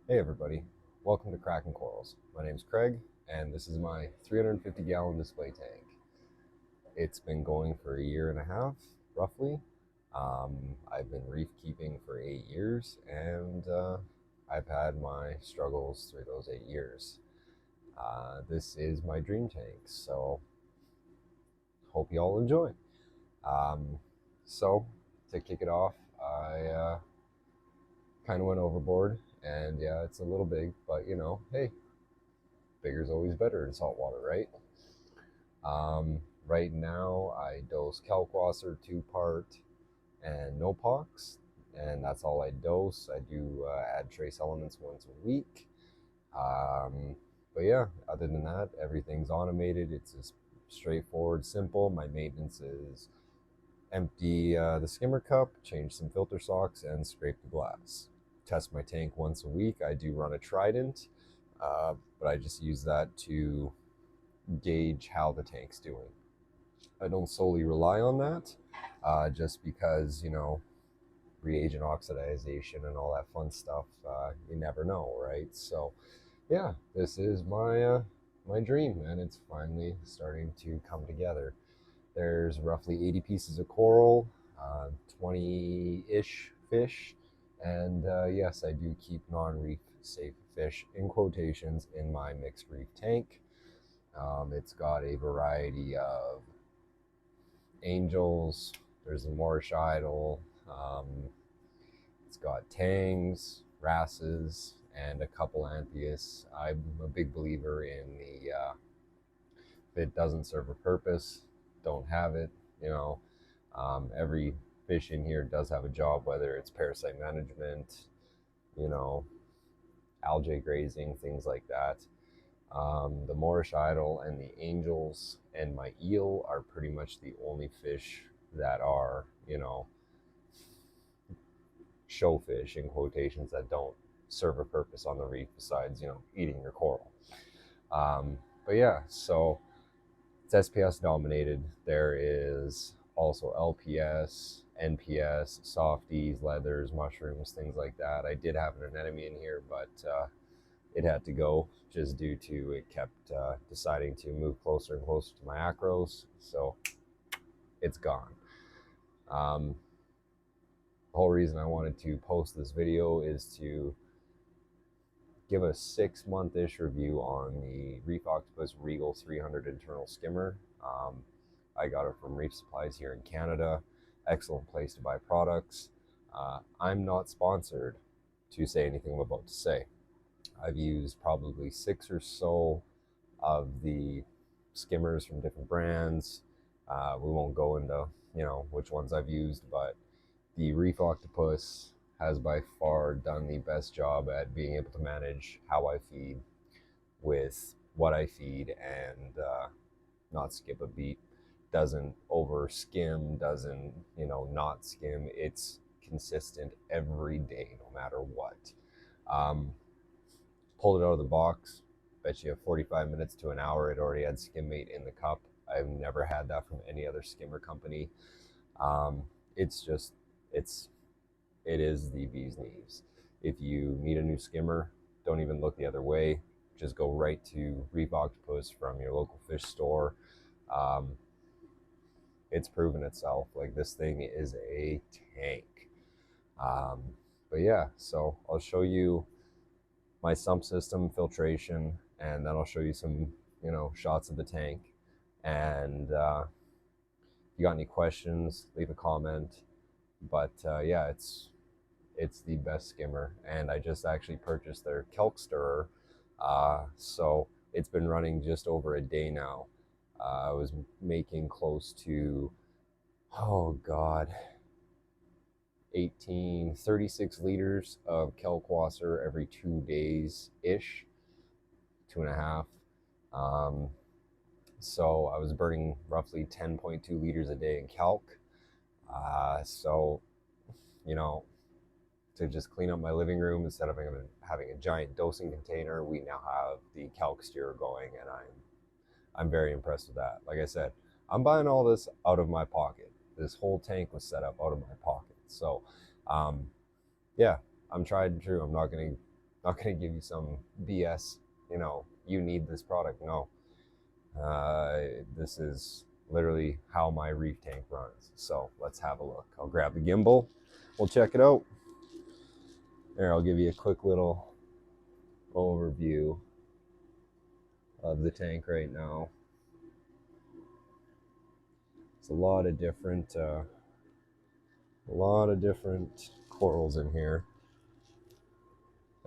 Hey everybody, welcome to Craken Corals. My name's Craig, and this is my 350-gallon display tank. It's been going for a year and a half, roughly. I've been reef keeping for 8 years, and I've had my struggles through those 8 years. This is my dream tank, so hope you all enjoy. Um, so, to kick it off, I kind of went overboard, and yeah, it's a little big, but hey, bigger is always better in saltwater, right? Right now, I dose Kalkwasser 2 part and no pox, and that's all I dose. I do add trace elements once a week. Um, but yeah, other than that, everything's automated. It's just straightforward, simple. My maintenance is empty the skimmer cup, change some filter socks, and scrape the glass. Test my tank once a week. I do run a Trident, but I just use that to gauge how the tank's doing. I don't solely rely on that, just because reagent oxidization and all that fun stuff. You never know, right? So yeah, this is my dream, and it's finally starting to come together. There's roughly 80 pieces of coral, 20-ish fish, and yes, I do keep non-reef safe fish in quotations in my mixed reef tank. It's got a variety of angels. There's a Moorish idol. It's got tangs, wrasses, and a couple anthias. I'm a big believer in the if it doesn't serve a purpose, don't have it. You know, every fish in here does have a job, whether it's parasite management, you know, algae grazing, things like that. The Moorish idol and the angels and my eel are pretty much the only fish that are, show fish in quotations that don't serve a purpose on the reef besides, eating your coral. But yeah, so it's SPS dominated. There is also LPS, NPS, softies, leathers, mushrooms, things like that. I did have an anemone in here, but it had to go just due to it kept deciding to move closer and closer to my acros. So it's gone. Um, the whole reason I wanted to post this video is to give a 6-month-ish review on the Reef Octopus Regal 300 internal skimmer. I got it from Reef Supplies here in Canada. Excellent place to buy products. I'm not sponsored to say anything I'm about to say. I've used probably 6 or so of the skimmers from different brands. We won't go into which ones I've used, but the Reef Octopus has by far done the best job at being able to manage how I feed with what I feed and not skip a beat. Doesn't over skim, doesn't not skim. It's consistent every day, no matter what. Um, Pulled it out of the box. Bet you 45 minutes to an hour, it already had skim mate in the cup. I've never had that from any other skimmer company. Um, it's just, it's, it is the bee's knees. If you need a new skimmer, don't even look the other way. Just go right to Reef Octopus from your local fish store. Um, it's proven itself. Like, this thing is a tank. Um, but yeah, so I'll show you my sump system filtration, and then I'll show you some, shots of the tank. And if you got any questions, leave a comment. But yeah, it's the best skimmer, and I just actually purchased their kelp stirrer. So it's been running just over a day now. I was making close to, oh God, 36 liters of Kalkwasser every 2 days ish, 2.5. Um, so I was burning roughly 10.2 liters a day in calc. So, you know, to just clean up my living room instead of having a giant dosing container, we now have the calc stirrer going, and I'm very impressed with that. Like I said, I'm buying all this out of my pocket. This whole tank was set up out of my pocket. So, yeah, I'm tried and true. I'm not going to Not going to give you some BS, you know, you need this product. No. This is literally how my reef tank runs. So let's have a look. I'll grab the gimbal. We'll check it out. There, I'll give you a quick little overview of the tank right now. It's a lot of different corals in here.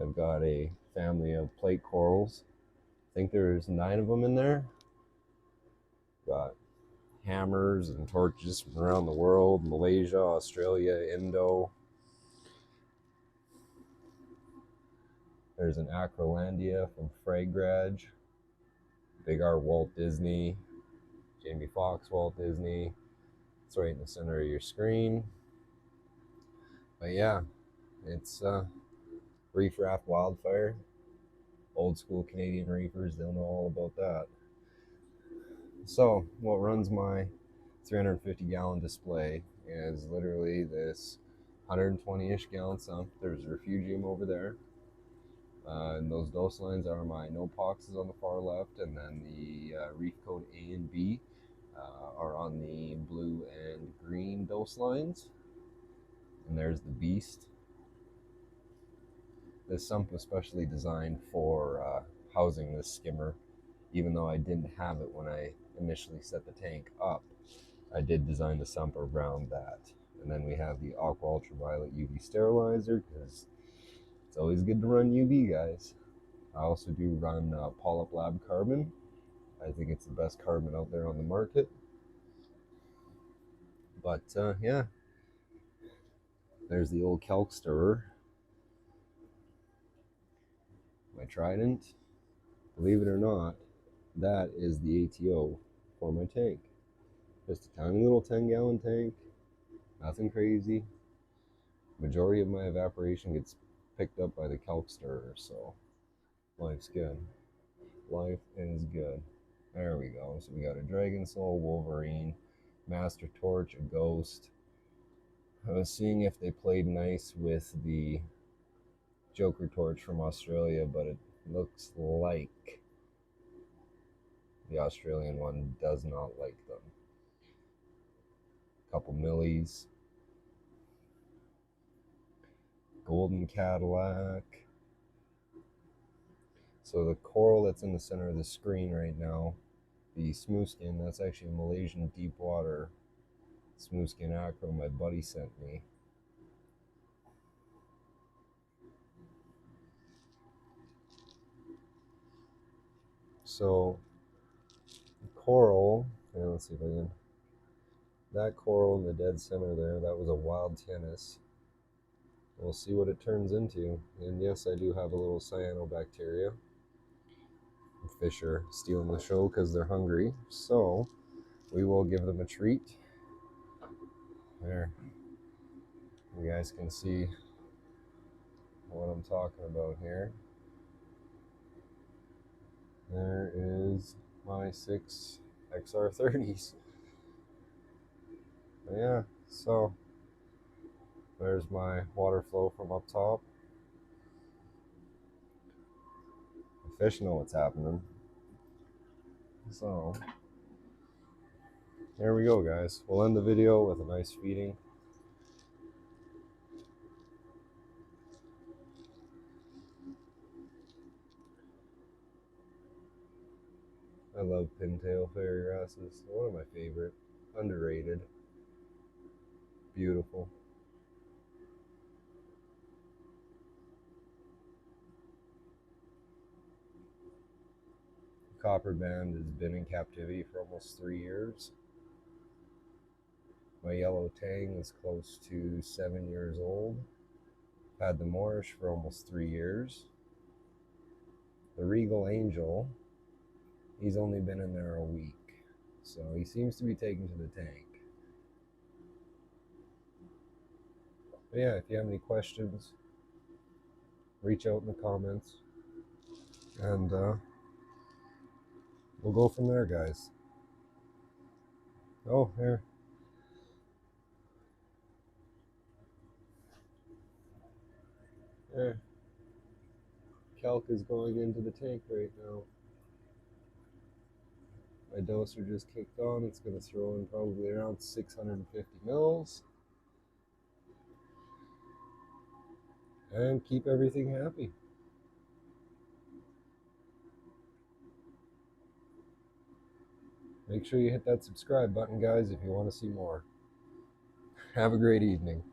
I've got a family of plate corals. I think there's 9 of them in there. Got hammers and torches from around the world: Malaysia, Australia, Indo. There's an Acrolandia from Fragrage, Big R Walt Disney, Jamie Foxx Walt Disney. It's right in the center of your screen. But yeah, it's Reef Raft Wildfire. Old school Canadian reefers, they'll know all about that. So what runs my 350 gallon display is literally this 120-ish gallon sump. There's a refugium over there. And those dose lines are my no poxes on the far left, and then the reef code A and B are on the blue and green dose lines. And there's the beast. This sump was specially designed for housing this skimmer. Even though I didn't have it when I initially set the tank up, I did design the sump around that. And then we have the Aqua Ultraviolet UV sterilizer, because it's always good to run UV, guys. I also do run Polyp Lab carbon. I think it's the best carbon out there on the market. But yeah, there's the old kelp stirrer. My Trident. Believe it or not, that is the ATO for my tank. Just a tiny little 10-gallon tank. Nothing crazy. Majority of my evaporation gets picked up by the kelp stirrer, so life's good. Life is good. There we go. So we got a Dragon Soul, Wolverine, Master Torch, a Ghost. I was seeing if they played nice with the Joker Torch from Australia, but it looks like the Australian one does not like them. A couple Millies. Golden Cadillac. So the coral that's in the center of the screen right now, the smooth skin, that's actually a Malaysian deep water smooth skin acro my buddy sent me. So coral, let's see if I can, that coral in the dead center there, that was a wild tennis. We'll see what it turns into. And yes, I do have a little cyanobacteria. Fish are stealing the show because they're hungry, so we will give them a treat. There, you guys can see what I'm talking about here. There is my 6 XR30s. But yeah, so there's my water flow from up top. The fish know what's happening. So there we go, guys. We'll end the video with a nice feeding. I love pintail fairy grasses. One of my favorite. Underrated. Beautiful. Copper band has been in captivity for almost 3 years. My yellow tang is close to 7 years old. Had the Moorish for almost 3 years. The Regal Angel, he's only been in there a week, so he seems to be taken to the tank. But yeah, if you have any questions, reach out in the comments, and we'll go from there, guys. Oh, here. There. Kelk is going into the tank right now. My doser just kicked on. It's going to throw in probably around 650 mils. And keep everything happy. Make sure you hit that subscribe button, guys, if you want to see more. Have a great evening.